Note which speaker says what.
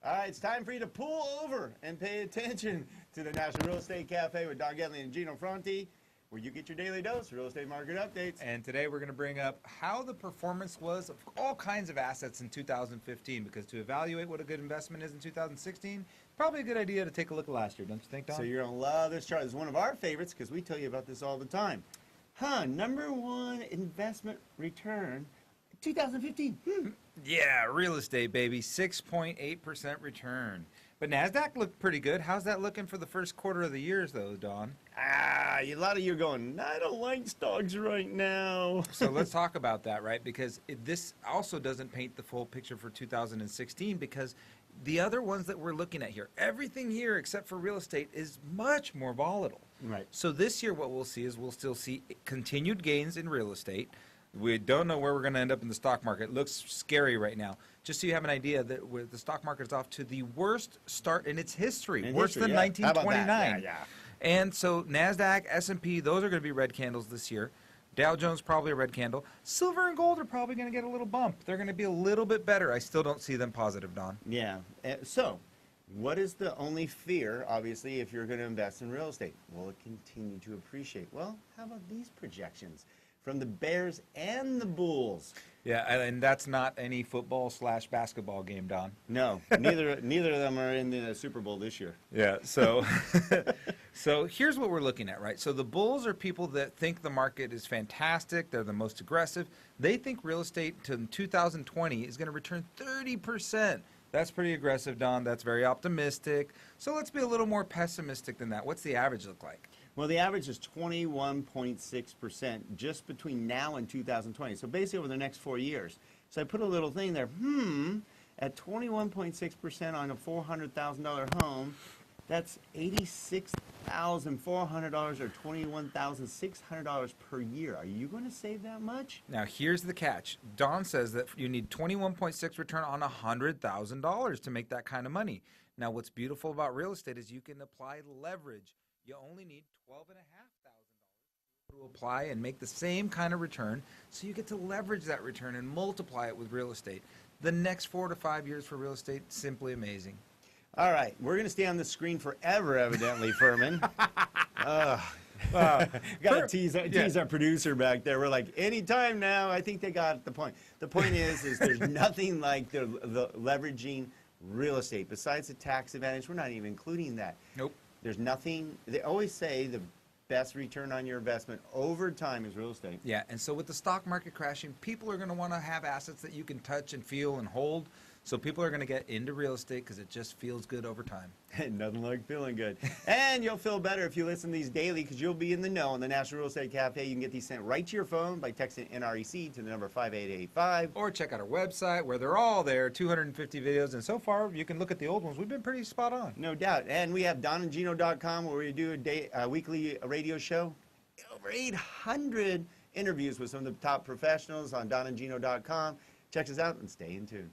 Speaker 1: All right, it's time for you to pull over and pay attention to the National Real Estate Cafe with Don and Gino Fronti, where you get your daily dose of real estate market updates.
Speaker 2: And today we're going to bring up how the performance was of all kinds of assets in 2015, because to evaluate what a good investment is in 2016, probably a good idea to take a look at last year, don't you think, Don?
Speaker 1: So you're going to love this chart. It's one of our favorites because we tell you about this all the time. Number one investment return, 2015.
Speaker 2: Yeah, real estate, baby, 6.8% return. But NASDAQ looked pretty good. How's that looking for the first quarter of the year, though, Don?
Speaker 1: A lot of you are going, I don't like stocks right now.
Speaker 2: So let's talk about that, right? Because this also doesn't paint the full picture for 2016, because the other ones that we're looking at here, everything here except for real estate is much more volatile.
Speaker 1: Right.
Speaker 2: So this year what we'll see is we'll still see continued gains in real estate. We don't know where we're going to end up in the stock market. It looks scary right now. Just so you have an idea, that the stock market is off to the worst start in its history, worse than 1929.
Speaker 1: Yeah.
Speaker 2: And so NASDAQ, S&P, those are going to be red candles this year. Dow Jones probably a red candle. Silver and gold are probably going to get a little bump. They're going to be a little bit better. I still don't see them positive, Don.
Speaker 1: Yeah. So what is the only fear, obviously, if you're going to invest in real estate? Will it continue to appreciate? Well, how about these projections from the Bears and the Bulls?
Speaker 2: Yeah, and that's not any football/basketball game, Don.
Speaker 1: No, neither of them are in the Super Bowl this year.
Speaker 2: Yeah, so so here's what we're looking at, right? So the Bulls are people that think the market is fantastic. They're the most aggressive. They think real estate to 2020 is going to return 30%. That's pretty aggressive, Don. That's very optimistic. So let's be a little more pessimistic than that. What's the average look like?
Speaker 1: Well, the average is 21.6% just between now and 2020. So basically over the next 4 years. So I put a little thing there, at 21.6% on a $400,000 home, that's $86,400 or $21,600 per year. Are you going to save that much?
Speaker 2: Now, here's the catch. Don says that you need 21.6 return on $100,000 to make that kind of money. Now, what's beautiful about real estate is you can apply leverage. You only need $12,500 to apply and make the same kind of return, so you get to leverage that return and multiply it with real estate. The next 4 to 5 years for real estate, simply amazing.
Speaker 1: All right, we're going to stay on the screen forever, evidently, Furman. Got to tease our producer back there. We're like, anytime now. I think they got the point. The point is there's nothing like the leveraging real estate. Besides the tax advantage, we're not even including that.
Speaker 2: Nope.
Speaker 1: There's nothing. They always say the best return on your investment over time is real estate.
Speaker 2: Yeah, and so with the stock market crashing, people are going to want to have assets that you can touch and feel and hold. So people are going to get into real estate because it just feels good over time.
Speaker 1: Nothing like feeling good. And you'll feel better if you listen to these daily, because you'll be in the know on the National Real Estate Cafe. You can get these sent right to your phone by texting NREC to the number 5885.
Speaker 2: Or check out our website where they're all there, 250 videos. And so far, you can look at the old ones. We've been pretty spot on.
Speaker 1: No doubt. And we have don&gino.com, where we do a weekly radio show. Over 800 interviews with some of the top professionals on don&gino.com. Check us out and stay in tune.